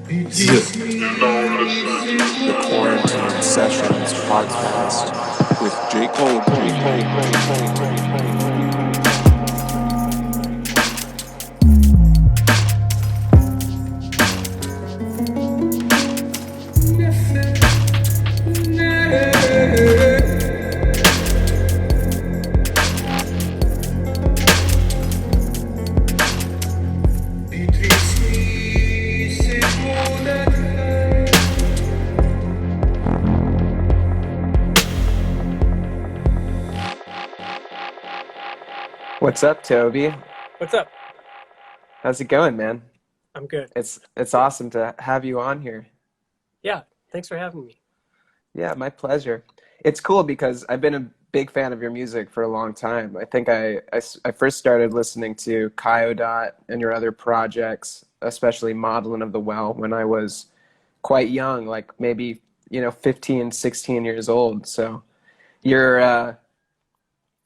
The Quarantine Sessions podcast with J. Cole. What's up, Toby? What's up? How's it going, man? I'm good. It's awesome to have you on here. Yeah, thanks for having me. Yeah, my pleasure. It's cool because I've been a big fan of your music for a long time. I think I first started listening to Kayo Dot and your other projects, especially Maudlin of the Well, when I was quite young, like maybe, 15, 16 years old. So your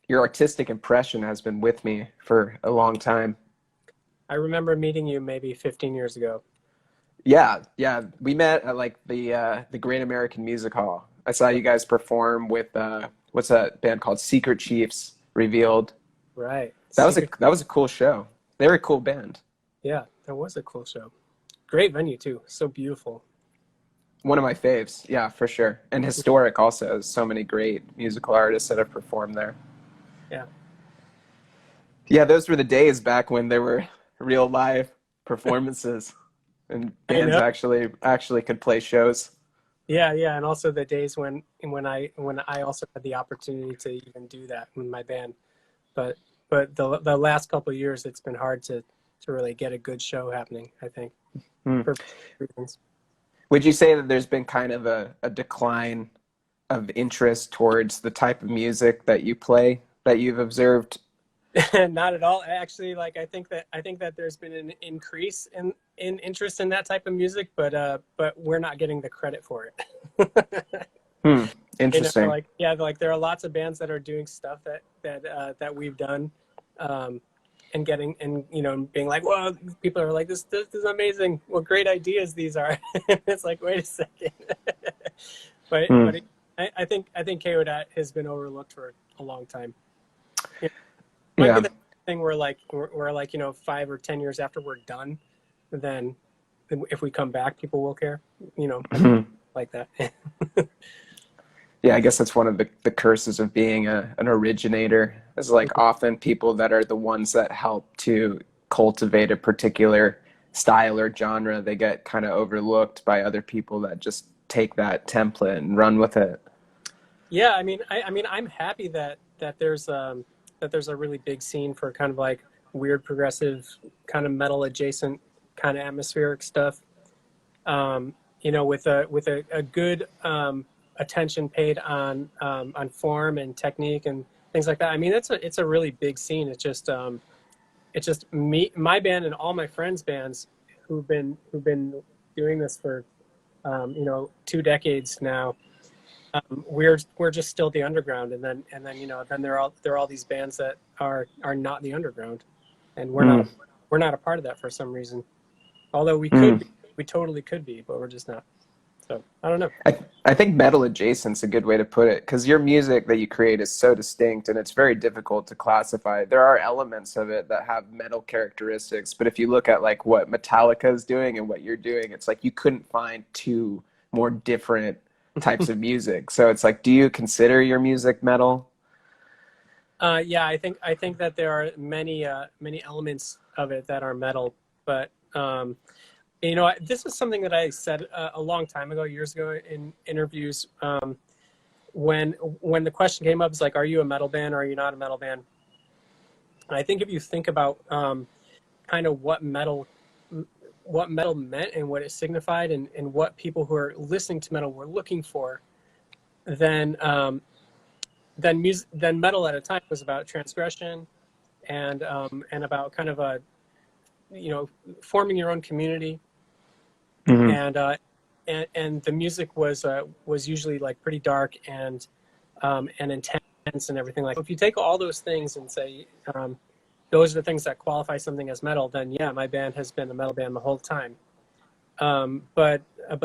your artistic impression has been with me for a long time. I remember meeting you maybe 15 years ago. Yeah. We met at like the Great American Music Hall. I saw you guys perform with what's that band called? Secret Chiefs Revealed. Right. That was a cool show. They were a cool band. Yeah, that was a cool show. Great venue too. So beautiful. One of my faves, yeah, for sure. And historic also. So many great musical artists that have performed there. Yeah. Yeah, those were the days back when there were real live performances and bands actually could play shows. Yeah, and also the days when I also had the opportunity to even do that with my band. But the last couple of years it's been hard to really get a good show happening, I think. For reasons. Would you say that there's been kind of a decline of interest towards the type of music that you play that you've observed? Not at all. Actually, like I think that there's been an increase in interest in that type of music, but we're not getting the credit for it. Interesting. Like there are lots of bands that are doing stuff that we've done, and getting and being like, well, people are like, this is amazing. What great ideas these are. It's like, wait a second. but I think Kayo Dot has been overlooked for a long time. Might be the thing where we're like 5 or 10 years after we're done, then if we come back, people will care. Like that. Yeah, I guess that's one of the curses of being an originator. Is like often people that are the ones that help to cultivate a particular style or genre, they get kind of overlooked by other people that just take that template and run with it. Yeah, I mean, I'm happy that there's a really big scene for kind of like weird progressive kind of metal adjacent kind of atmospheric stuff. With a good attention paid on form and technique and things like that. I mean, it's a really big scene. It's just me, my band, and all my friends' bands who've been doing this for 2 decades now. We're just still the underground, and then there are all these bands that are not the underground, and we're not a part of that for some reason. Although we totally could be, but we're just not. So I don't know. I think metal adjacent's a good way to put it, because your music that you create is so distinct and it's very difficult to classify. There are elements of it that have metal characteristics, but if you look at like what Metallica is doing and what you're doing, it's like you couldn't find two more different types of music. So it's like, do you consider your music metal? Yeah, I think that there are many elements of it that are metal, but this is something that I said a long time ago, years ago in interviews, when the question came up, it's like, are you a metal band or are you not a metal band? And I think if you think about kind of what metal meant and what it signified and what people who are listening to metal were looking for, then metal at a time was about transgression and about kind of forming your own community. And the music was usually like pretty dark and intense and everything. Like if you take all those things and say those are the things that qualify something as metal, then yeah, my band has been a metal band the whole time. But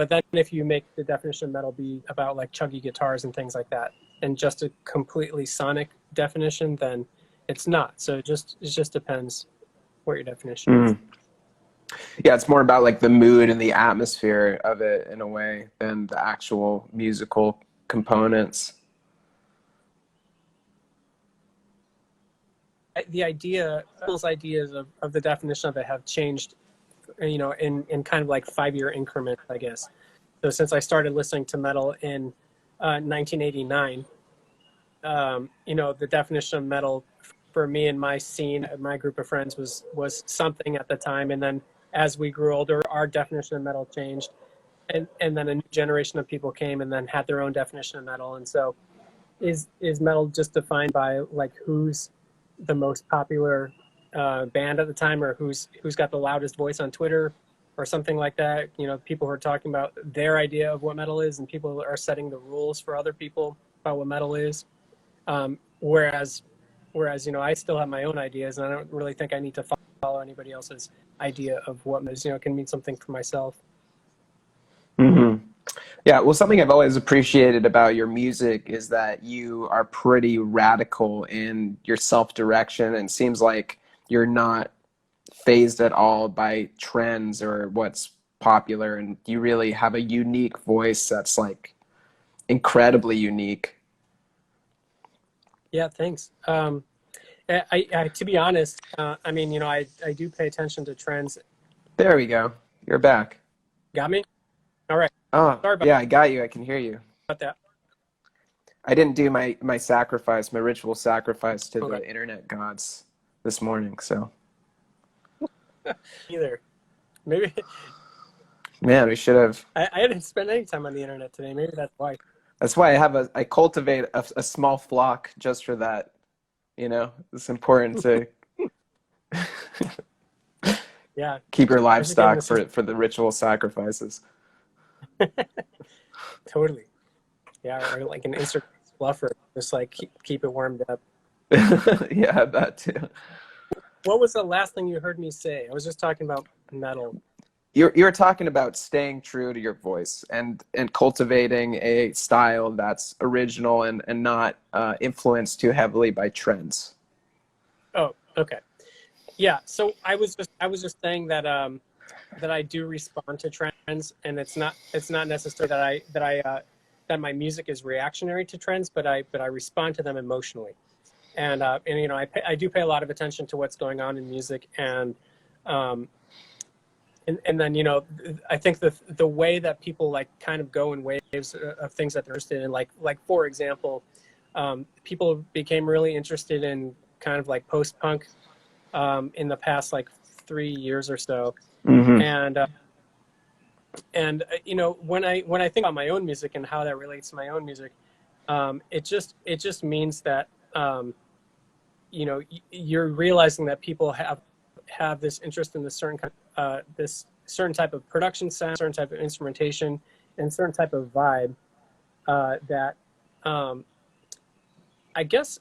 then if you make the definition of metal be about like chuggy guitars and things like that, and just a completely sonic definition, then it's not. So it just depends what your definition is. Mm. Yeah, it's more about like the mood and the atmosphere of it in a way than the actual musical components. The idea, those ideas of the definition of it have changed, you know, in kind of like 5-year increments, I guess. So since I started listening to metal in 1989, you know, the definition of metal for me and my scene, my group of friends was something at the time. And then as we grew older, our definition of metal changed. And then a new generation of people came and then had their own definition of metal. And so is metal just defined by like who's the most popular band at the time, or who's got the loudest voice on Twitter or something like that? You know, people who are talking about their idea of what metal is, and people are setting the rules for other people about what metal is. Whereas, you know, I still have my own ideas, and I don't really think I need to follow anybody else's idea of what metal is. You know, it can mean something for myself. Mm-hmm. Yeah, well, something I've always appreciated about your music is that you are pretty radical in your self-direction, and it seems like you're not phased at all by trends or what's popular, and you really have a unique voice that's like incredibly unique. Yeah, thanks. I to be honest, I mean, you know, I do pay attention to trends. There we go. You're back. Got me? All right. Oh, Sorry about yeah, I got you. I can hear you. that. I didn't do my sacrifice, my ritual sacrifice to Okay. the internet gods this morning, so. Either. Maybe Man, we should have. I didn't spend any time on the internet today. Maybe that's why. That's why I cultivate a small flock just for that. You know, it's important to Yeah. keep your I should get livestock into for the ritual sacrifices. Totally. Yeah, or like an Instagram fluffer, just like keep it warmed up. Yeah, that too. What was the last thing you heard me say? I was just talking about metal. You're talking about staying true to your voice and cultivating a style that's original and not influenced too heavily by trends. Oh, okay. Yeah. So I was just saying that that I do respond to trends, and it's not necessarily that my music is reactionary to trends, but I respond to them emotionally, and you know, I do pay a lot of attention to what's going on in music, and then, you know, I think the way that people like kind of go in waves of things that they're interested in, like for example, people became really interested in kind of like post-punk in the past like 3 years or so. Mm-hmm. And you know, when I think about my own music and how that relates to my own music, it just means that you know, you're realizing that people have this interest in this certain this certain type of production sound, certain type of instrumentation, and certain type of vibe that I guess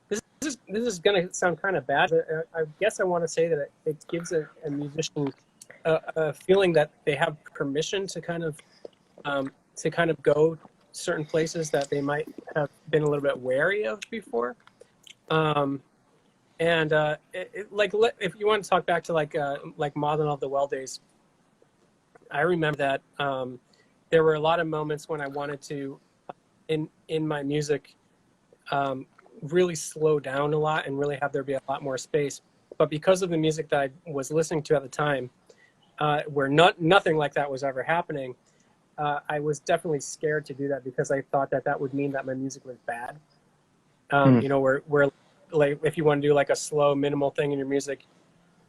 this is going to sound kind of bad, but I guess I want to say that it gives a musician a feeling that they have permission to kind of go certain places that they might have been a little bit wary of before. And if you want to talk back to like Maudlin of the Well days, I remember that there were a lot of moments when I wanted to, in my music, really slow down a lot and really have there be a lot more space. But because of the music that I was listening to at the time, where nothing like that was ever happening, I was definitely scared to do that because I thought that would mean that my music was bad. You know, where like if you want to do like a slow minimal thing in your music,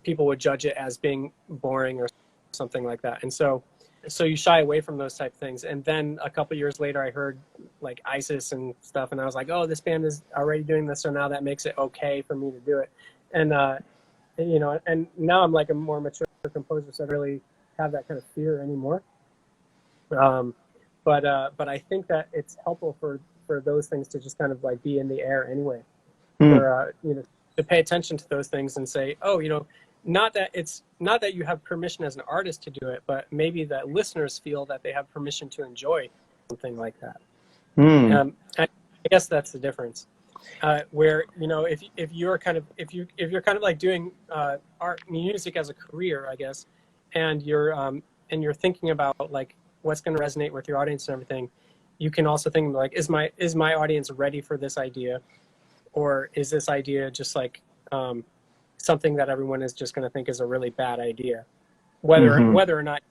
people would judge it as being boring or something like that. And so you shy away from those type of things. And then a couple years later, I heard like ISIS and stuff, and I was like, oh, this band is already doing this, so now that makes it okay for me to do it. And you know, and now I'm like a more mature composer, so I don't really have that kind of fear anymore. But I think that it's helpful for those things to just kind of like be in the air anyway. For you know, to pay attention to those things and say, oh, you know, not that you have permission as an artist to do it, but maybe that listeners feel that they have permission to enjoy something like that. I guess that's the difference. Where, you know, if you're kind of like doing art music as a career, I guess, and you're thinking about like what's going to resonate with your audience and everything, you can also think like, is my audience ready for this idea, or is this idea just like something that everyone is just going to think is a really bad idea, whether or not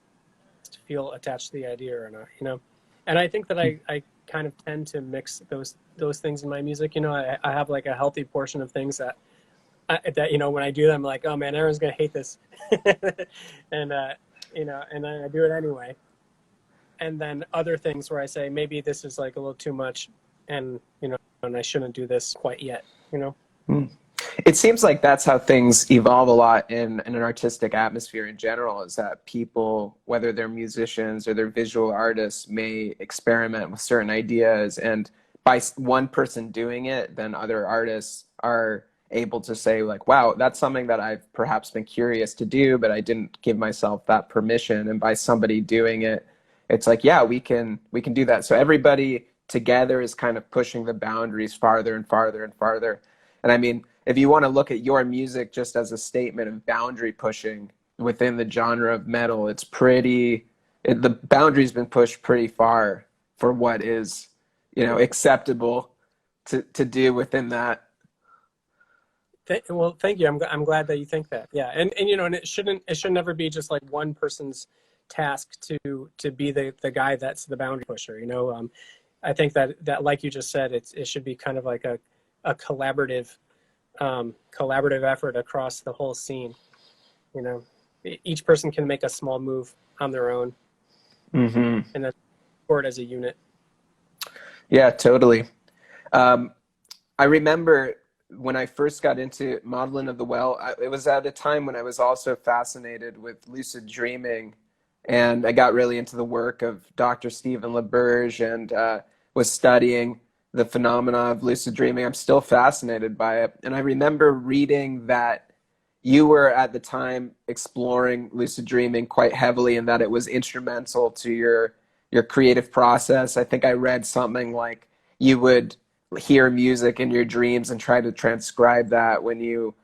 you feel attached to the idea or not, you know. And I think that I kind of tend to mix those things in my music. You know, I have like a healthy portion of things that you know, when I do them, I'm like, oh man, everyone's gonna hate this, and you know, and then I do it anyway. And then other things where I say maybe this is like a little too much, and you know, and I shouldn't do this quite yet. You know. It seems like that's how things evolve a lot in an artistic atmosphere in general, is that people, whether they're musicians or they're visual artists, may experiment with certain ideas, and by one person doing it, then other artists are able to say like, wow, that's something that I've perhaps been curious to do, but I didn't give myself that permission. And by somebody doing it, it's like, yeah, we can do that. So everybody together is kind of pushing the boundaries farther and farther and farther. And I mean, if you want to look at your music just as a statement of boundary pushing within the genre of metal, the boundary's been pushed pretty far for what is, you know, acceptable to do within that. Well, thank you. I'm glad that you think that. Yeah, and you know, and it should never be just like one person's task to be the guy that's the boundary pusher. You know, I think that like you just said, it should be kind of like a collaborative effort across the whole scene. You know, each person can make a small move on their own, and then support as a unit. Yeah, totally. I remember when I first got into Maudlin of the Well, it was at a time when I was also fascinated with lucid dreaming, and I got really into the work of Dr. Stephen LaBerge, and was studying the phenomena of lucid dreaming. I'm still fascinated by it. And I remember reading that you were at the time exploring lucid dreaming quite heavily, and that it was instrumental to your creative process. I think I read something like you would hear music in your dreams and try to transcribe that when you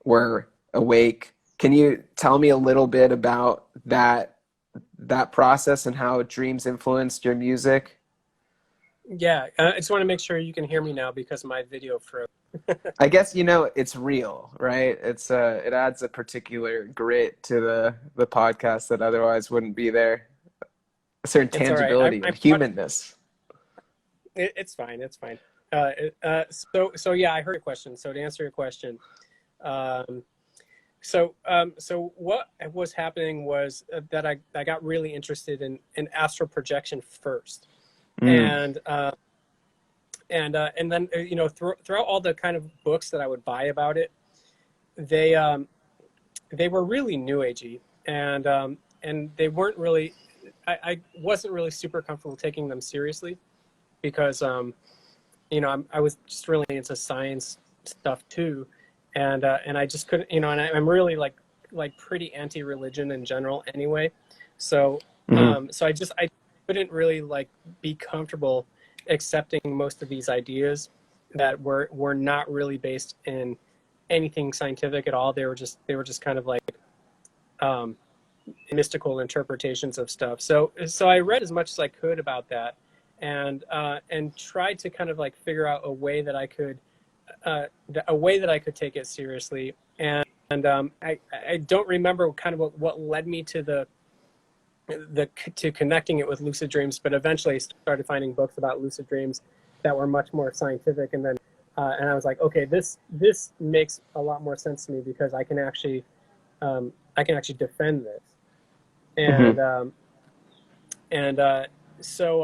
were awake. Can you tell me a little bit about that process and how dreams influenced your music? Yeah, I just want to make sure you can hear me now because my video froze. I guess, you know, it's real, right? It's it adds a particular grit to the podcast that otherwise wouldn't be there. A certain tangibility and humanness. It's fine. It's fine. So yeah, I heard your question. So to answer your question, so what was happening was that I got really interested in astral projection first. And then you know, throughout all the kind of books that I would buy about it, they were really new agey, and they weren't really. I wasn't really super comfortable taking them seriously because you know, I was just really into science stuff too, and I just couldn't, you know, and I'm really like pretty anti-religion in general anyway, so so I couldn't really like be comfortable accepting most of these ideas that were not really based in anything scientific at all. They were just kind of like mystical interpretations of stuff. So I read as much as I could about that, and tried to kind of like figure out a way that I could take it seriously. And I don't remember kind of what led me to to connecting it with lucid dreams, but eventually I started finding books about lucid dreams that were much more scientific, and then and I was like, okay, this makes a lot more sense to me because I can actually defend this, and so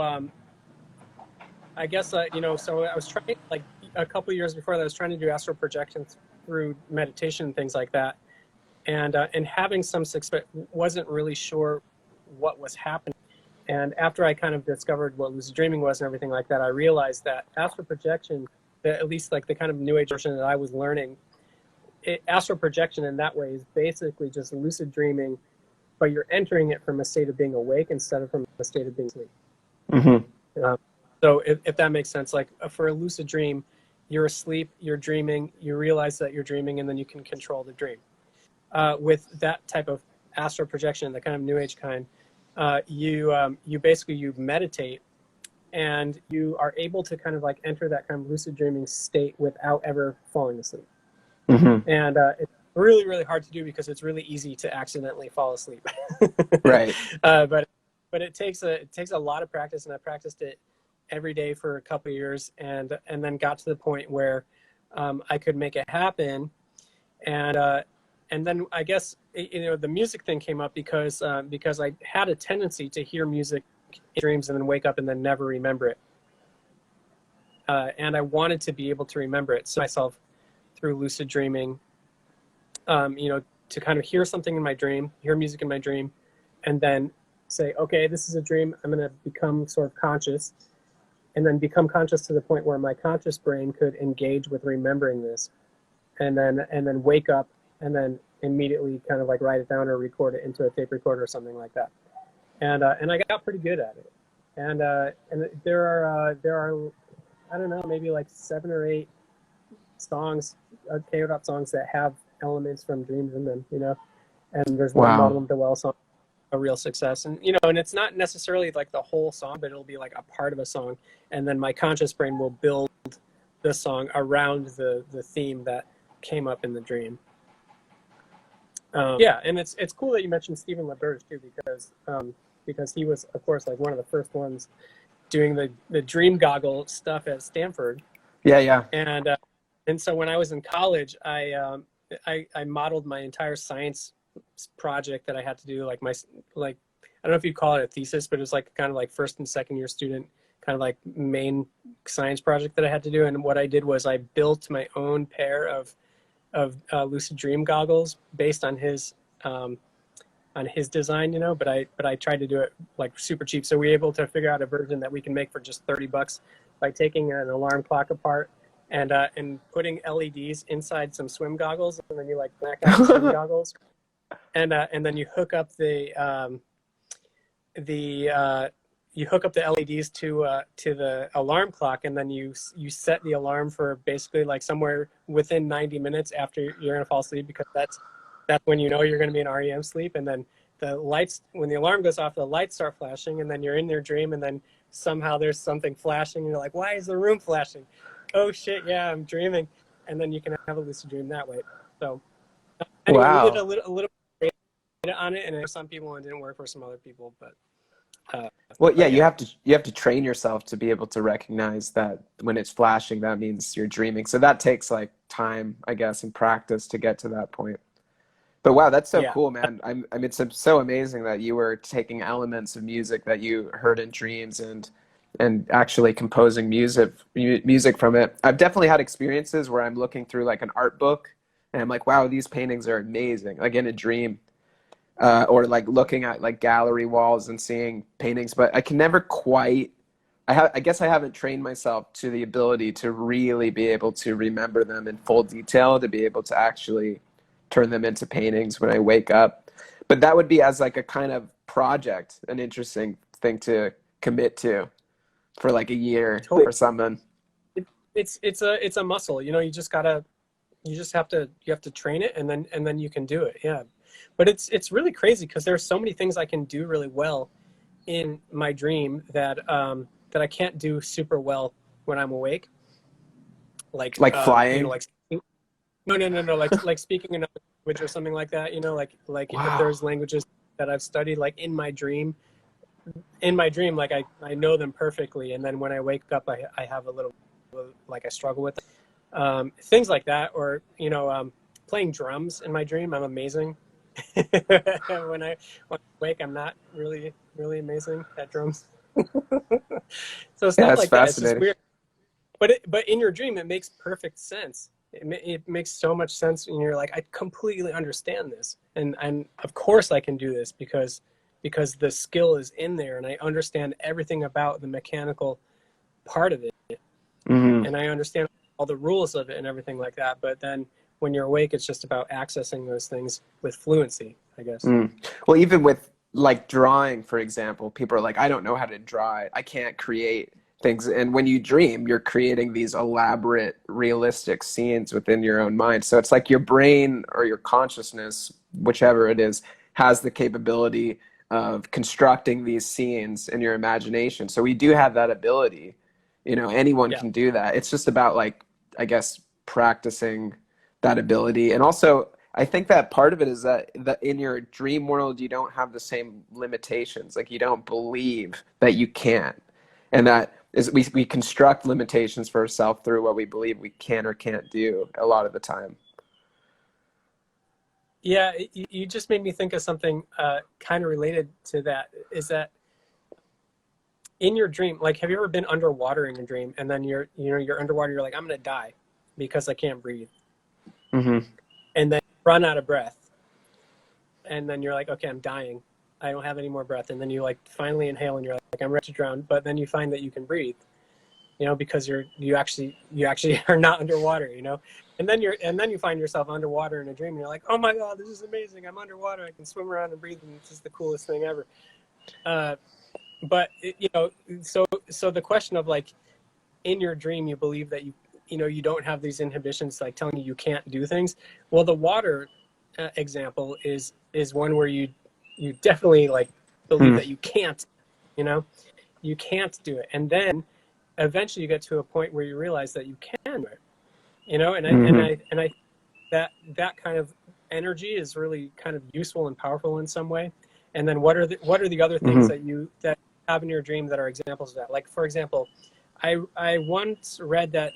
I guess you know, so I was trying, like a couple of years before that, I was trying to do astral projections through meditation and things like that, and having some success, wasn't really sure what was happening. And after I kind of discovered what lucid dreaming was and everything like that, I realized that astral projection, at least like the kind of new age version that I was learning, astral projection in that way is basically just lucid dreaming, but you're entering it from a state of being awake instead of from a state of being asleep. So if that makes sense, like for a lucid dream, you're asleep, you're dreaming, you realize that you're dreaming, and then you can control the dream. With that type of astral projection, the kind of new age kind, you basically, you meditate, and you are able to kind of like enter that kind of lucid dreaming state without ever falling asleep. And it's really, really hard to do because it's really easy to accidentally fall asleep. Right. But it takes a lot of practice, and I practiced it every day for a couple of years, and then got to the point where I could make it happen. And then I guess, you know, the music thing came up because I had a tendency to hear music in dreams and then wake up and then never remember it. And I wanted to be able to remember it. So myself through lucid dreaming, you know, to kind of hear something in my dream, hear music in my dream, and then say, okay, this is a dream. I'm going to become sort of conscious, and then become conscious to the point where my conscious brain could engage with remembering this, and then wake up, and then immediately kind of like write it down or record it into a tape recorder or something like that. And I got pretty good at it. And there are I don't know, maybe like 7 or 8 songs, Kayo Dot songs that have elements from dreams in them, you know. And there's one Maudlin the Well song, a real success, and you know, and it's not necessarily like the whole song, but it'll be like a part of a song, and then my conscious brain will build the song around the theme that came up in the dream. Yeah, and it's cool that you mentioned Stephen LaBerge too, because he was, of course, like one of the first ones doing the dream goggle stuff at Stanford. Yeah. And so when I was in college, I modeled my entire science project that I had to do, like I don't know if you'd call it a thesis, but it was like kind of like first and second year student kind of like main science project that I had to do. And what I did was I built my own pair of lucid dream goggles based on his design, you know, but I tried to do it like super cheap. So we were able to figure out a version that we can make for just $30 by taking an alarm clock apart and putting LEDs inside some swim goggles, and then you like black out the swim goggles, and then you hook up the LEDs to the alarm clock, and then you set the alarm for basically like somewhere within 90 minutes after you're gonna fall asleep, because that's when you know you're gonna be in REM sleep. And then the lights, when the alarm goes off, the lights start flashing, and then you're in your dream, and then somehow there's something flashing, and you're like, why is the room flashing? Oh shit, yeah, I'm dreaming. And then you can have a lucid dream that way. So anyway, we did a little bit on it, and for some people it didn't work for some other people, but well, yeah, you have to train yourself to be able to recognize that when it's flashing, that means you're dreaming. So that takes like time, I guess, and practice to get to that point. But wow, that's so cool, man. I mean, it's so amazing that you were taking elements of music that you heard in dreams and actually composing music from it. I've definitely had experiences where I'm looking through like an art book, and I'm like, wow, these paintings are amazing, like in a dream. Or like looking at like gallery walls and seeing paintings, but I can never quite, I guess I haven't trained myself to the ability to really be able to remember them in full detail, to be able to actually turn them into paintings when I wake up. But that would be as like a kind of project, an interesting thing to commit to for like a year or something. It's a muscle, you know. You have to train it, and then you can do it. Yeah. But it's really crazy because there's so many things I can do really well in my dream that I can't do super well when I'm awake. Like flying. You know, like no, like speaking another language or something like that. You know, like if there's languages that I've studied, like in my dream, like I know them perfectly, and then when I wake up, I have a little, like I struggle with it. Things like that, or you know, playing drums in my dream, I'm amazing. when I wake, I'm not really amazing at drums. So stuff like that, it's just weird. But in your dream, it makes perfect sense. It makes so much sense, and you're like, I completely understand this, and of course I can do this because the skill is in there, and I understand everything about the mechanical part of it, and I understand all the rules of it and everything like that. But then when you're awake, it's just about accessing those things with fluency, I guess. Well, even with like drawing, for example, people are like, I don't know how to draw it. I can't create things. And when you dream, you're creating these elaborate, realistic scenes within your own mind. So it's like your brain or your consciousness, whichever it is, has the capability of constructing these scenes in your imagination. So we do have that ability. You know, anyone can do that. It's just about, like, I guess, practicing that ability. And also, I think that part of it is that in your dream world, you don't have the same limitations. Like, you don't believe that you can't. And that is, we construct limitations for ourselves through what we believe we can or can't do a lot of the time. Yeah, you just made me think of something kind of related to that, is that in your dream, like, have you ever been underwater in your dream, and then you're underwater, you're like, I'm gonna die because I can't breathe. Mm-hmm. And then you run out of breath. And then you're like, okay, I'm dying. I don't have any more breath. And then you like finally inhale and you're like, I'm ready to drown. But then you find that you can breathe, you know, because you actually are not underwater, you know. And then you find yourself underwater in a dream and you're like, oh my God, this is amazing. I'm underwater. I can swim around and breathe, and this is the coolest thing ever. But you know, so the question of, like, in your dream, you believe that you don't have these inhibitions, like telling you can't do things. Well, the water example is one where you definitely, like, believe that you can't, you can't do it. And then eventually you get to a point where you realize that you can do it, and I that kind of energy is really kind of useful and powerful in some way. And then what are the other things that you have in your dream that are examples of that? Like, for example, I once read that,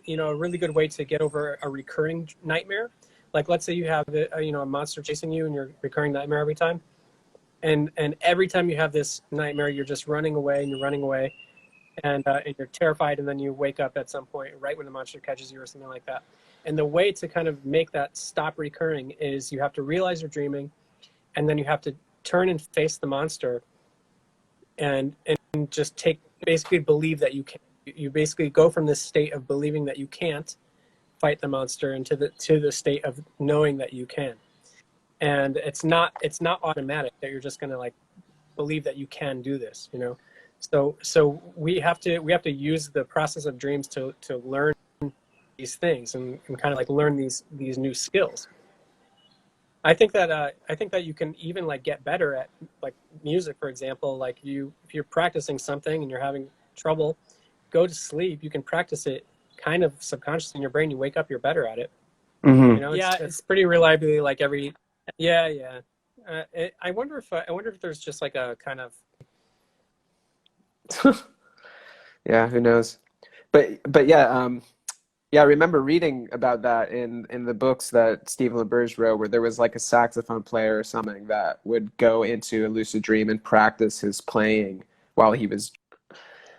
a really good way to get over a recurring nightmare, like, let's say you have a monster chasing you and your recurring nightmare every time, and every time you have this nightmare, you're just running away and you're running away, and you're terrified, and then you wake up at some point right when the monster catches you or something like that. And the way to kind of make that stop recurring is you have to realize you're dreaming, and then you have to turn and face the monster, and just basically believe that you can. You basically go from this state of believing that you can't fight the monster into the state of knowing that you can. And it's not automatic that you're just going to, like, believe that you can do this, So we have to use the process of dreams to learn these things and kind of, like, learn these new skills. I think that you can even, like, get better at, like, music, for example. Like, if you're practicing something and you're having trouble, go to sleep. You can practice it kind of subconsciously in your brain. You wake up, you're better at it. It's pretty reliably, like, every. Yeah. I wonder if there's just, like, a kind of. Yeah, who knows? But yeah, I remember reading about that in the books that Stephen LaBerge wrote, where there was, like, a saxophone player or something that would go into a lucid dream and practice his playing while he was.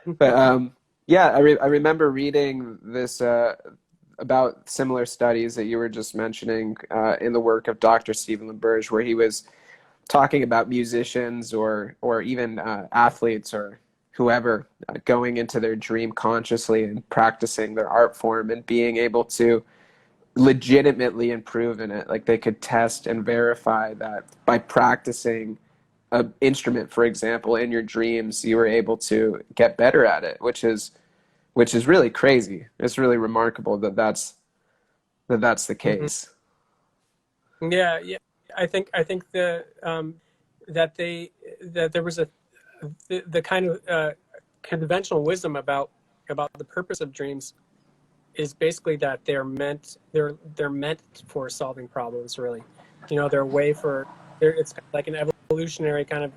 But yeah, I remember reading this about similar studies that you were just mentioning in the work of Dr. Stephen LaBerge, where he was talking about musicians or even athletes or whoever going into their dream consciously and practicing their art form and being able to legitimately improve in it. Like, they could test and verify that by practicing an instrument, for example, in your dreams, you were able to get better at it, which is really crazy. It's really remarkable that that's the case. Yeah. I think that there was the kind of conventional wisdom about the purpose of dreams is basically that they're meant for solving problems, really. They're a way it's like an evolutionary kind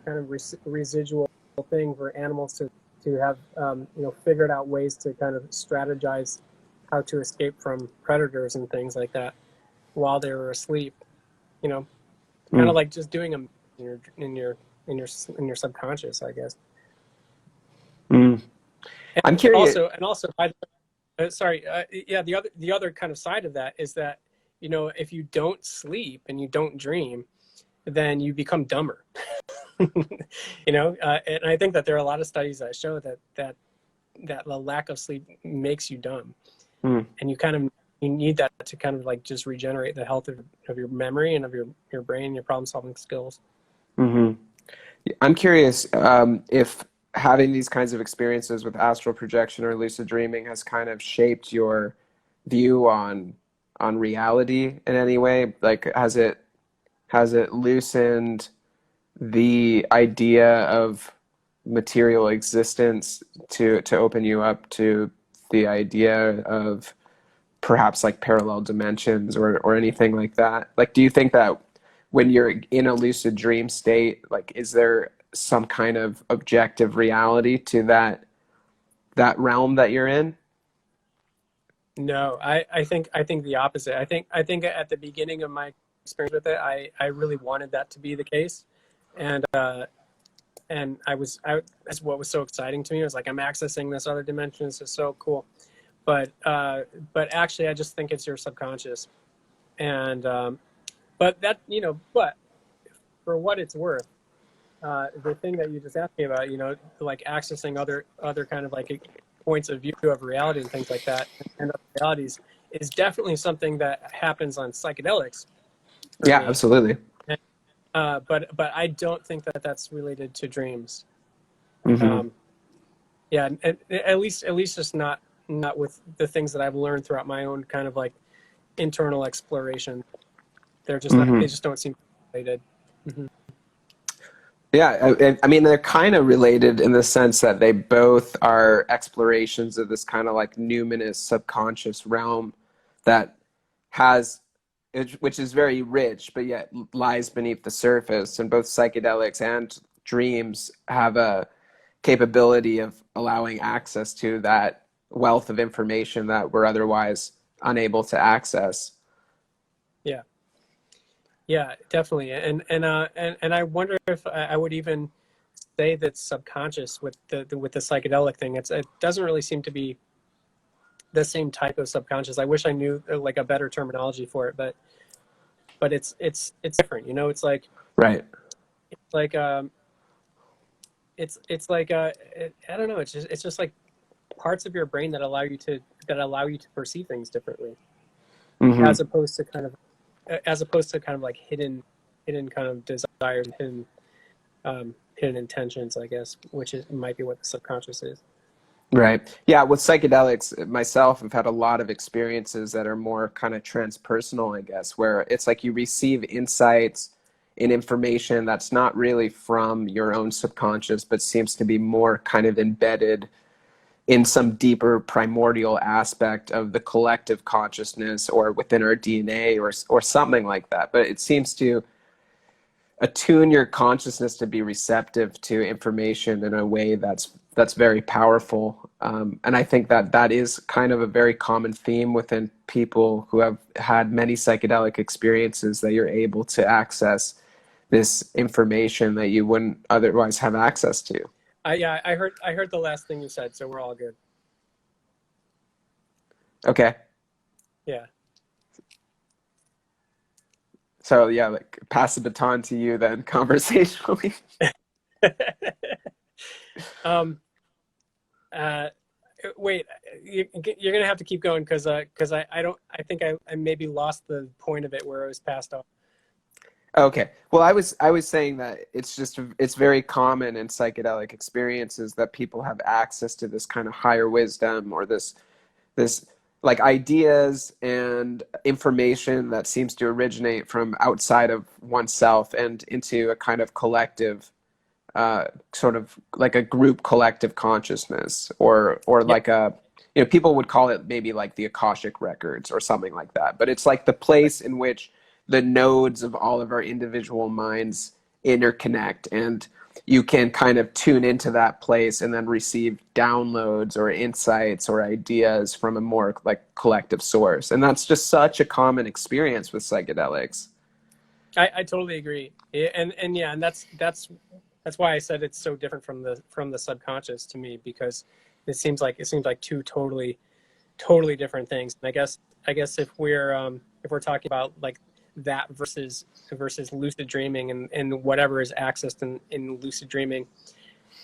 of residual thing for animals to have figured out ways to kind of strategize how to escape from predators and things like that while they were asleep. Kind of like just doing them in your subconscious, I guess. I'm curious. Also, the other kind of side of that is that, if you don't sleep and you don't dream, then you become dumber. And I think that there are a lot of studies that show that the lack of sleep makes you dumb, and you kind of you need that to kind of like just regenerate the health of your memory and of your brain, your problem solving skills. Hmm. I'm curious if having these kinds of experiences with astral projection or lucid dreaming has kind of shaped your view on reality in any way. Like, has it loosened the idea of material existence to open you up to the idea of perhaps like parallel dimensions or anything like that? Like, do you think that when you're in a lucid dream state, like, is there some kind of objective reality to that realm that you're in? No, I think the opposite. I think at the beginning of my experience with it, I really wanted that to be the case, and that's what was so exciting to me. I was like, I'm accessing this other dimension. This is so cool. But actually, I just think it's your subconscious, and but that but for what it's worth, the thing that you just asked me about, like accessing other kind of like points of view of reality and things like that, and other realities, is definitely something that happens on psychedelics for Yeah, me. absolutely. And, but I don't think that that's related to dreams. Hmm. Um, yeah, and at least just not with the things that I've learned throughout my own kind of like internal exploration. They're just not. They Hmm. just don't seem related. Hmm. Yeah, I mean, they're kind of related in the sense that they both are explorations of this kind of like numinous subconscious realm that has, which is very rich, but yet lies beneath the surface. And both psychedelics and dreams have a capability of allowing access to that wealth of information that we're otherwise unable to access. Yeah. Yeah, definitely. And I wonder if I would even say that subconscious with the psychedelic thing. It doesn't really seem to be the same type of subconscious. I wish I knew like a better terminology for it, but it's different. Right. It's like it's like I don't know. It's just like parts of your brain that allow you to perceive things differently, Hmm. as opposed to kind of like hidden kind of desires and hidden intentions, I guess, which might be what the subconscious is. Right. Yeah, with psychedelics, myself, I've had a lot of experiences that are more kind of transpersonal, I guess, where it's like you receive insights and information that's not really from your own subconscious, but seems to be more kind of embedded in some deeper primordial aspect of the collective consciousness or within our DNA or something like that. But it seems to attune your consciousness to be receptive to information in a way that's very powerful. And I think that that is kind of a very common theme within people who have had many psychedelic experiences, that you're able to access this information that you wouldn't otherwise have access to. Yeah, I heard the last thing you said, so we're all good. Okay. Yeah. So yeah, like pass the baton to you then conversationally. um. Uh. Wait. You're gonna have to keep going because I don't I think I maybe lost the point of it where it was passed off. Okay. Well, I was saying that it's very common in psychedelic experiences that people have access to this kind of higher wisdom or this like ideas and information that seems to originate from outside of oneself and into a kind of collective sort of like a group collective consciousness or Yeah. like a people would call it maybe like the Akashic records or something like that, but it's like the Right. place in which the nodes of all of our individual minds interconnect, and you can kind of tune into that place and then receive downloads or insights or ideas from a more like collective source, and that's just such a common experience with psychedelics. I totally agree. Yeah, and yeah, and that's why I said it's so different from the subconscious to me, because it seems like two totally different things. And I guess if we're talking about like that versus lucid dreaming and whatever is accessed in lucid dreaming,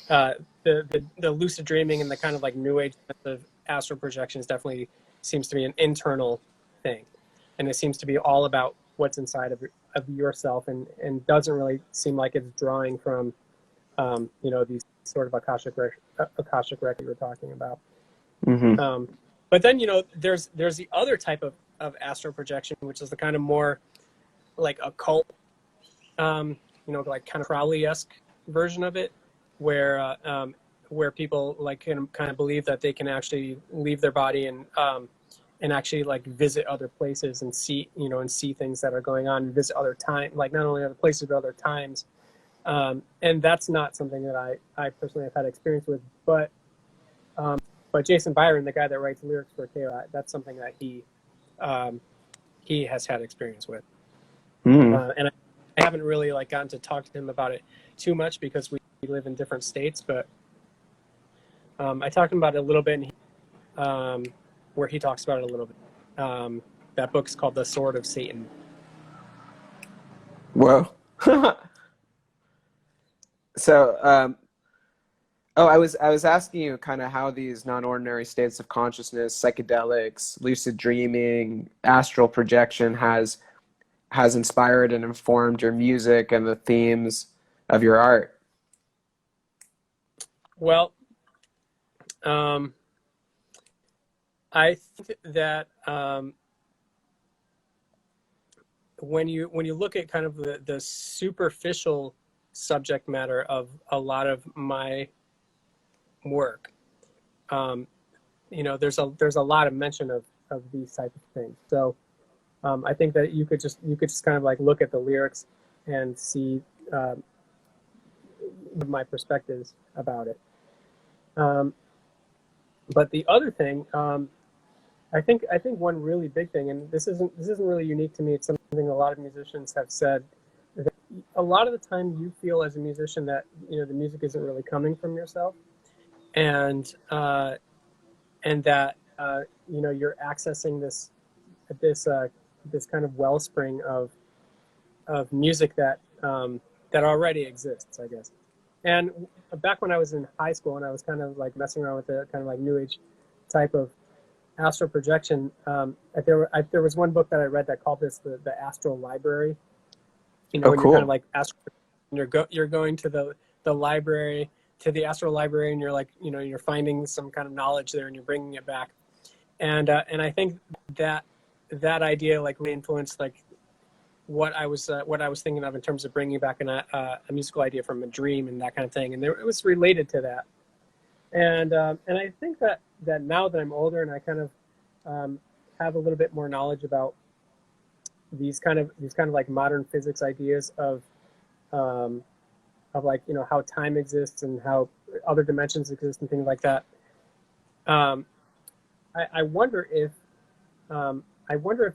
the lucid dreaming and the kind of like new age of astral projections definitely seems to be an internal thing, and it seems to be all about what's inside of yourself, and doesn't really seem like it's drawing from these sort of akashic record you were talking about. Mm-hmm. But then there's the other type of astral projection, which is the kind of more like occult, like kind of Crowley-esque version of it, where people like can kind of believe that they can actually leave their body and actually like visit other places and see things that are going on, and visit other time, like not only other places but other times. And that's not something that I personally have had experience with, but Jason Byron, the guy that writes lyrics for Kayo Dot, that's something that he has had experience with. And I haven't really like gotten to talk to him about it too much because we live in different states, but I talked to him about it a little bit, and where he talks about it a little bit. That book's called The Sword of Satan. Whoa. So, I was asking you kind of how these non-ordinary states of consciousness, psychedelics, lucid dreaming, astral projection has inspired and informed your music and the themes of your art. Well, I think that when you look at kind of the superficial subject matter of a lot of my work, there's a lot of mention of these type of things. So I think that you could just kind of like look at the lyrics and see my perspectives about it. But the other thing, I think one really big thing, and this isn't really unique to me, it's something a lot of musicians have said, that a lot of the time you feel as a musician that the music isn't really coming from yourself, and that you're accessing this kind of wellspring of music that already exists, I guess. And back when I was in high school and I was kind of like messing around with the kind of like new age type of astral projection, there was one book that I read that called this the astral library. When cool. You're kind of like astral, you're going to the library, to the astral library, and you're like you're finding some kind of knowledge there and you're bringing it back. And I think that idea like really influenced like what I was thinking of in terms of bringing back a musical idea from a dream and that kind of thing, and it was related to that. And I think that now that I'm older and I kind of have a little bit more knowledge about these kind of like modern physics ideas of like how time exists and how other dimensions exist and things like that. I wonder if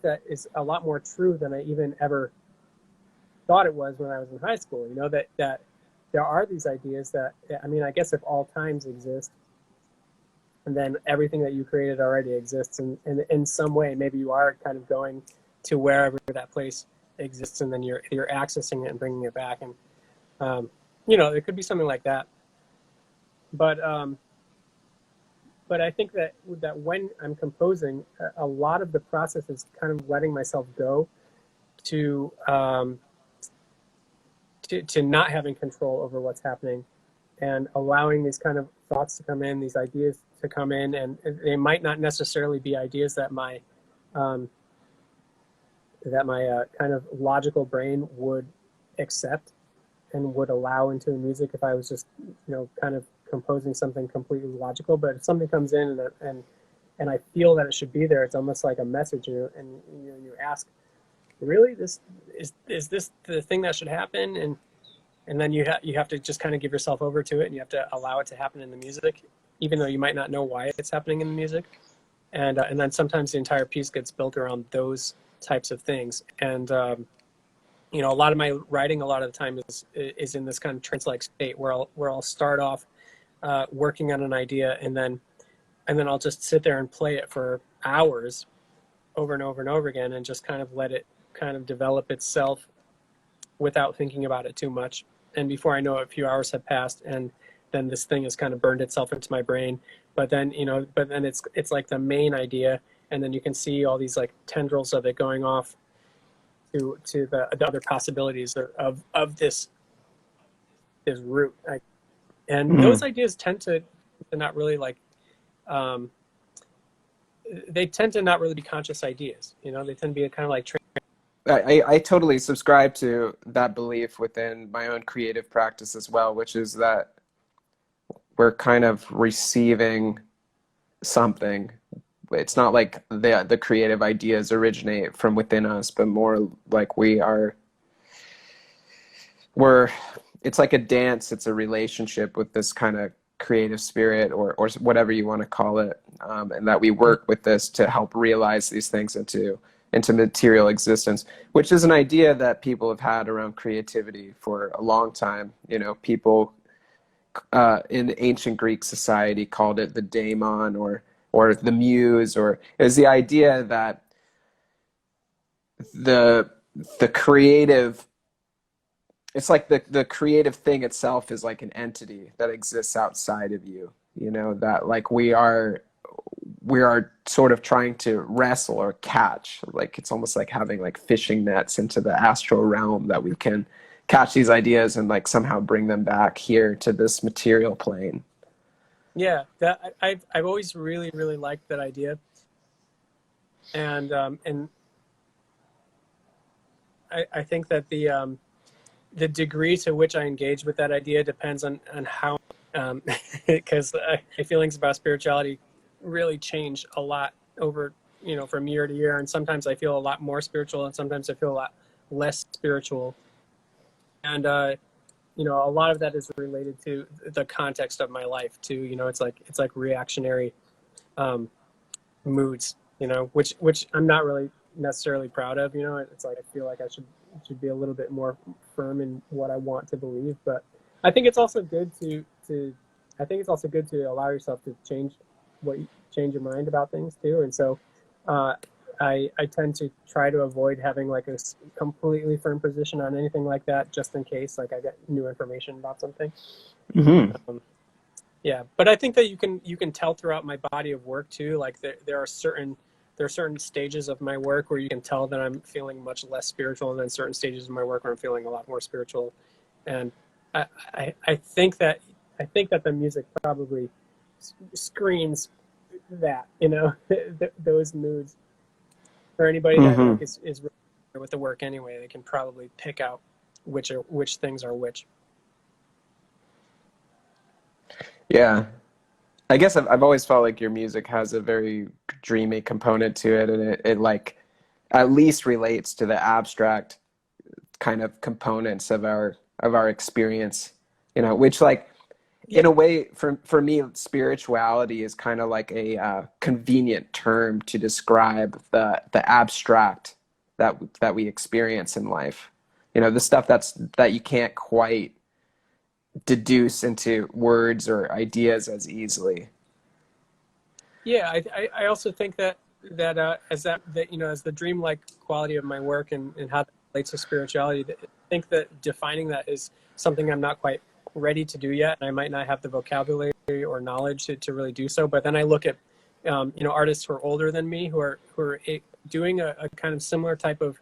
that is a lot more true than I even ever thought it was when I was in high school. That there are these ideas that, I guess if all times exist, and then everything that you created already exists, and in some way, maybe you are kind of going to wherever that place exists, and then you're accessing it and bringing it back, and it could be something like that. But I think that when I'm composing, a lot of the process is kind of letting myself go to not having control over what's happening, and allowing these kind of thoughts to come in, these ideas to come in, and they might not necessarily be ideas that my kind of logical brain would accept and would allow into the music if I was just kind of composing something completely logical. But if something comes in and I feel that it should be there, it's almost like a message, and you ask, really, this is this the thing that should happen, and then you have to just kind of give yourself over to it, and you have to allow it to happen in the music, even though you might not know why it's happening in the music, and then sometimes the entire piece gets built around those types of things. And a lot of my writing a lot of the time is in this kind of trance-like state where I'll start off working on an idea, and then I'll just sit there and play it for hours over and over and over again, and just kind of let it kind of develop itself without thinking about it too much. And before I know it, a few hours have passed, and then this thing has kind of burned itself into my brain. But then it's like the main idea, and then you can see all these like tendrils of it going off to the other possibilities of this root. And those ideas tend to not really like, they tend to not really be conscious ideas. You know, they tend to be a kind of like. I totally subscribe to that belief within my own creative practice as well, which is that we're kind of receiving something. It's not like the creative ideas originate from within us, but more like it's like a dance. It's a relationship with this kind of creative spirit or whatever you want to call it, and that we work with this to help realize these things into material existence, which is an idea that people have had around creativity for a long time. You know, people in ancient Greek society called it the daemon or the muse, or is the idea that the creative, it's like the creative thing itself is like an entity that exists outside of you, you know, that like we are sort of trying to wrestle or catch, like it's almost like having like fishing nets into the astral realm, that we can catch these ideas and like somehow bring them back here to this material plane. Yeah, that I've always really liked that idea, and I think that the degree to which I engage with that idea depends on how, because my feelings about spirituality really change a lot over, you know, from year to year, and sometimes I feel a lot more spiritual and sometimes I feel a lot less spiritual, and you know, a lot of that is related to the context of my life too. You know, it's like reactionary moods, you know, which I'm not really necessarily proud of. You know, it's like I feel like I should be a little bit more firm in what I want to believe, but I think it's also good to allow yourself to change your mind about things too. And so I tend to try to avoid having like a completely firm position on anything like that, just in case like I get new information about something. Yeah, but I think that you can tell throughout my body of work too. Like there are certain stages of my work where you can tell that I'm feeling much less spiritual, and then certain stages of my work where I'm feeling a lot more spiritual. And I think that the music probably screens that, you know, those moods. For anybody that like is really with the work anyway, they can probably pick out which things are which. Yeah, I guess I've always felt like your music has a very dreamy component to it, and it like at least relates to the abstract kind of components of our experience, you know, which like in a way for me spirituality is kind of like a convenient term to describe the abstract that we experience in life, you know, the stuff that you can't quite deduce into words or ideas as easily. Yeah, I also think that as you know, as the dreamlike quality of my work and how that relates to spirituality, I think that defining that is something I'm not quite ready to do yet, and I might not have the vocabulary or knowledge to really do so. But then I look at you know, artists who are older than me who are doing a kind of similar type of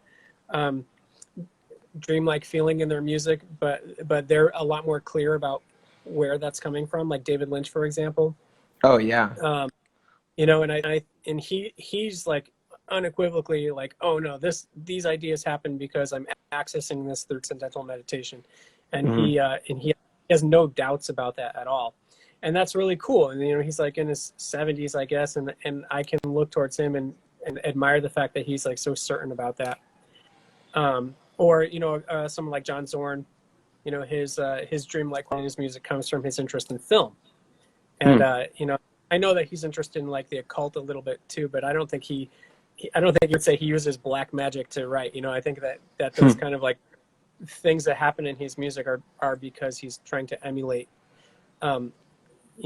dreamlike feeling in their music, but they're a lot more clear about where that's coming from, like David Lynch, for example. Oh yeah. You know, and he's like unequivocally like, oh no, these ideas happen because I'm accessing this through transcendental meditation, and he has no doubts about that at all, and that's really cool. And you know, he's like in his 70s, I guess, and I can look towards him and admire the fact that he's like so certain about that. Or you know, someone like John Zorn, you know, his dreamlike quality in his music comes from his interest in film, and you know, I know that he's interested in like the occult a little bit too, but I don't think he would say he uses black magic to write. You know, I think that those kind of like things that happen in his music are because he's trying to emulate, you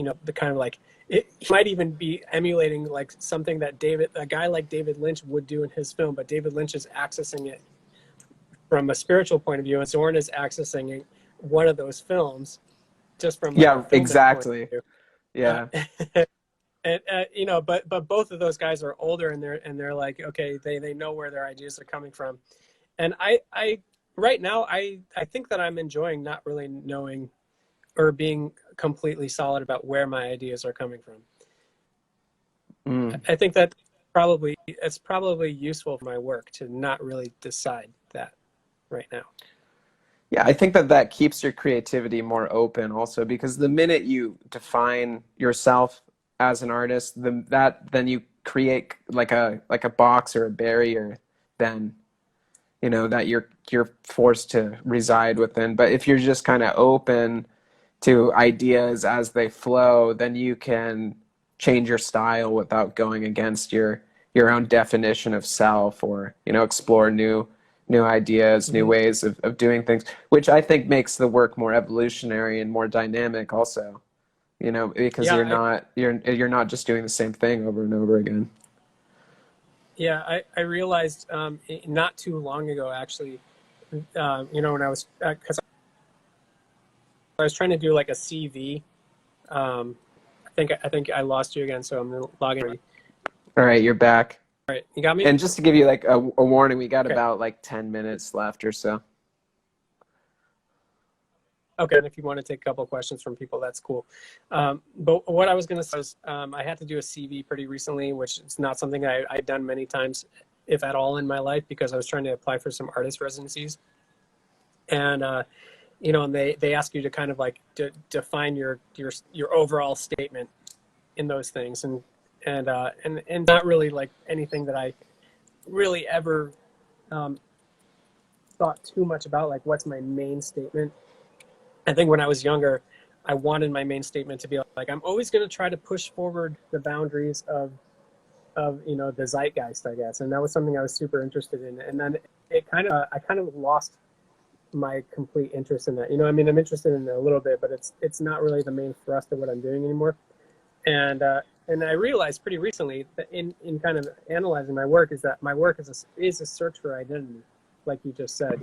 know, the kind of like he might even be emulating like something that a guy like David Lynch would do in his film, but David Lynch is accessing it from a spiritual point of view, and Zorn is accessing one of those films just from like, yeah, exactly. Yeah. And but both of those guys are older, and they're like, okay, they know where their ideas are coming from. And I right now I think that I'm enjoying not really knowing or being completely solid about where my ideas are coming from. I think that it's probably useful for my work to not really decide that right now. Yeah, I think that that keeps your creativity more open also, because the minute you define yourself as an artist, then you create like a box or a barrier then, that you're forced to reside within. But if you're just kind of open to ideas as they flow, then you can change your style without going against your own definition of self, or explore new ideas, new ways of doing things, which I think makes the work more evolutionary and more dynamic also, because Yeah, you're not just doing the same thing over and over again. yeah, I realized not too long ago, actually, when I was, because I was trying to do like a CV. I think I lost you again, so I'm gonna log in. All right, you're back. All right, you got me? And just to give you like a warning, we got Okay. about like 10 minutes left or so. Okay, and if you want to take a couple of questions from people, that's cool. But what I was going to say is I had to do a CV pretty recently, which is not something I've done many times, if at all, in my life, because I was trying to apply for some artist residencies. And, and they ask you to kind of like define your overall statement in those things. And not really like anything that I really ever thought too much about, like what's my main statement. I think when I was younger, I wanted my main statement to be like, I'm always going to try to push forward the boundaries of the zeitgeist, I guess. And that was something I was super interested in. And then I kind of lost my complete interest in that. I'm interested in it a little bit, but it's not really the main thrust of what I'm doing anymore. And I realized pretty recently that in kind of analyzing my work, is that my work is a search for identity, like you just said,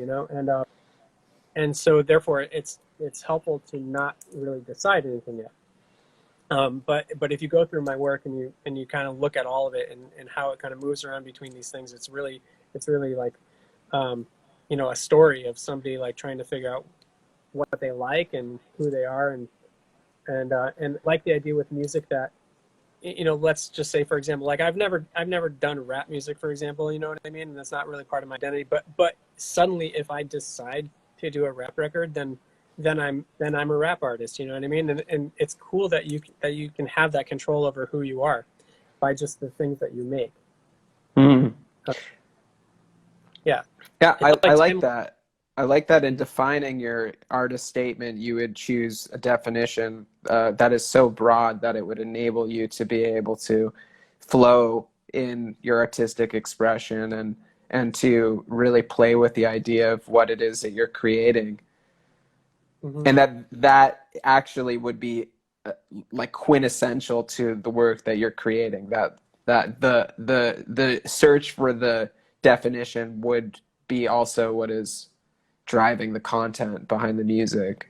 and so therefore it's helpful to not really decide anything yet. But if you go through my work and you kind of look at all of it and how it kind of moves around between these things, it's really like a story of somebody like trying to figure out what they like and who they are, and like the idea with music that let's just say, for example, like I've never done rap music, for example, you know what I mean, and that's not really part of my identity, but suddenly if I decide to do a rap record, then I'm a rap artist, you know what I mean? And it's cool that you can have that control over who you are by just the things that you make. Mm. Yeah. Yeah, It's I like like that. I like that in defining your artist statement, you would choose a definition that is so broad that it would enable you to be able to flow in your artistic expression, and to really play with the idea of what it is that you're creating. And that actually would be like quintessential to the work that you're creating. That the search for the definition would be also what is driving the content behind the music.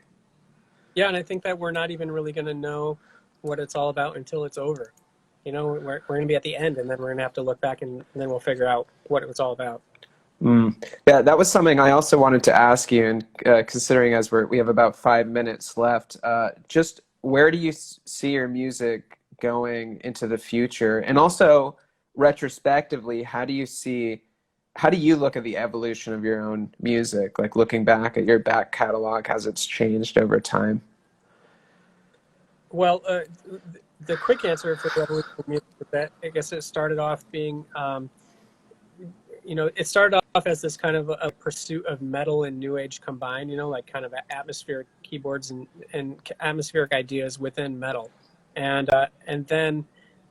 Yeah, and I think that we're not even really going to know what it's all about until it's over. We're going to be at the end, and then we're going to have to look back, and then we'll figure out what it was all about. Yeah, that was something I also wanted to ask you, and considering as we have about 5 minutes left, just where do you see your music going into the future? And also, retrospectively, how do you look at the evolution of your own music? Like looking back at your back catalog, has it's changed over time? Well, the quick answer for the evolution of music is that I guess it started off being, it started off as this kind of a pursuit of metal and new age combined, like kind of atmospheric keyboards and atmospheric ideas within metal. And then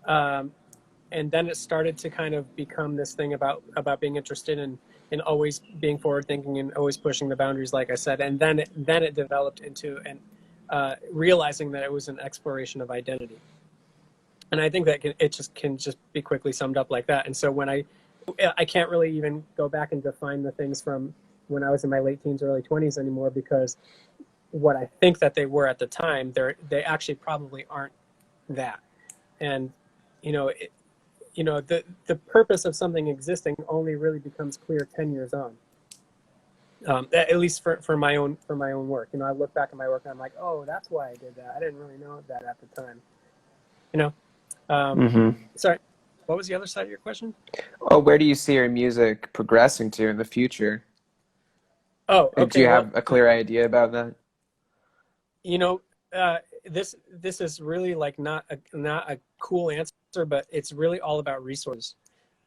it started to kind of become this thing about being interested in always being forward thinking and always pushing the boundaries, like I said. And then it developed into realizing that it was an exploration of identity. And I think that it can just be quickly summed up like that. And so when I can't really even go back and define the things from when I was in my late teens, early 20s anymore, because what I think that they were at the time, they actually probably aren't that. And the purpose of something existing only really becomes clear 10 years on. At least for my own work. I look back at my work and I'm like, oh, that's why I did that. I didn't really know that at the time. Sorry, what was the other side of your question? Oh, where do you see your music progressing to in the future? Oh, okay. Do you have a clear idea about that? This is really like not a cool answer, but it's really all about resources.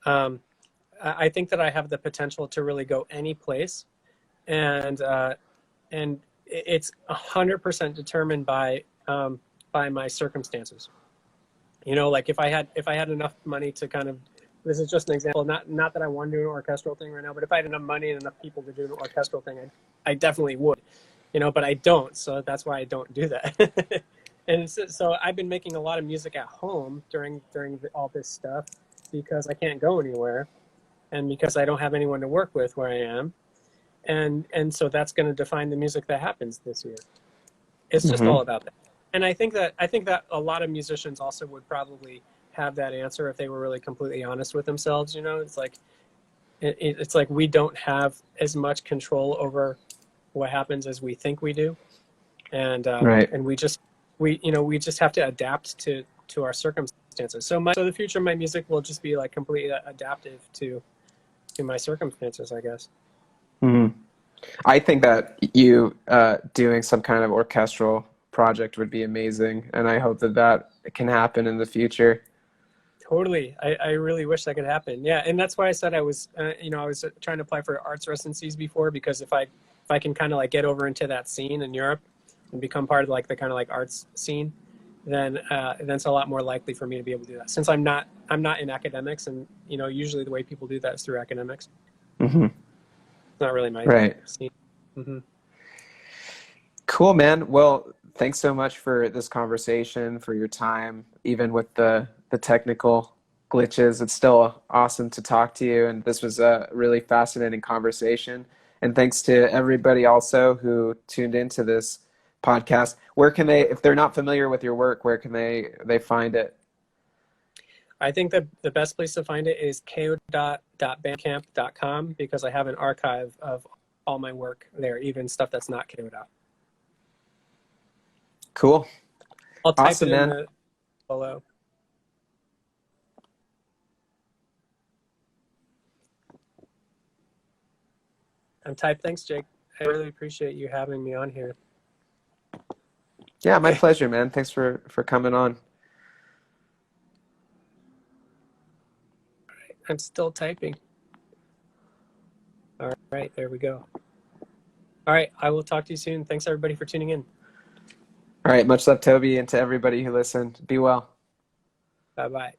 I think that I have the potential to really go any place, and it's 100% determined by my circumstances. Like if I had enough money to kind of, this is just an example, not that I want to do an orchestral thing right now, but if I had enough money and enough people to do an orchestral thing, I definitely would, but I don't, so that's why I don't do that. And so I've been making a lot of music at home during all this stuff because I can't go anywhere, and because I don't have anyone to work with where I am, and so that's going to define the music that happens this year. It's just all about that. And I think that a lot of musicians also would probably have that answer if they were really completely honest with themselves. It's like it's like we don't have as much control over what happens as we think we do, and Right. and we just have to adapt to our circumstances. So the future of my music will just be like completely adaptive to my circumstances, I guess. Mm-hmm. I think that you doing some kind of orchestral project would be amazing, and I hope that can happen in the future. Totally. I really wish that could happen. Yeah, and that's why I said I was I was trying to apply for arts residencies before, because if I can kind of like get over into that scene in Europe and become part of like the kind of like arts scene, then it's a lot more likely for me to be able to do that, since I'm not in academics, and usually the way people do that is through academics. Mm-hmm. It's not really my scene. Mm-hmm. Cool, man. Well, thanks so much for this conversation, for your time, even with the technical glitches. It's still awesome to talk to you, and this was a really fascinating conversation. And thanks to everybody also who tuned into this podcast. Where can they, if they're not familiar with your work, where can they find it? I think that the best place to find it is kayodot.bandcamp.com, because I have an archive of all my work there, even stuff that's not Kayo Dot. Cool. I'll type Awesome, it in man. below. Thanks, Jake. I really appreciate you having me on here. Yeah, my pleasure, man. Thanks for coming on. I'm still typing. All right, there we go. All right, I will talk to you soon. Thanks, everybody, for tuning in. All right, much love, Toby, and to everybody who listened. Be well. Bye-bye.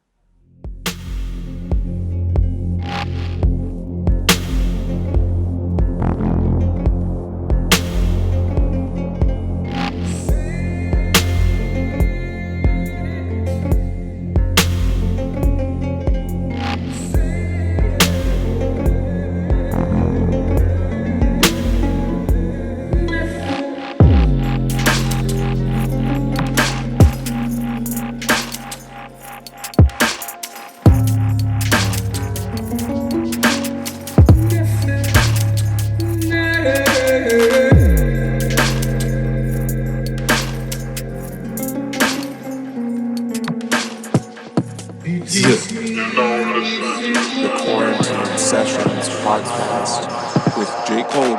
The Quarantine Sessions podcast with J. Cole.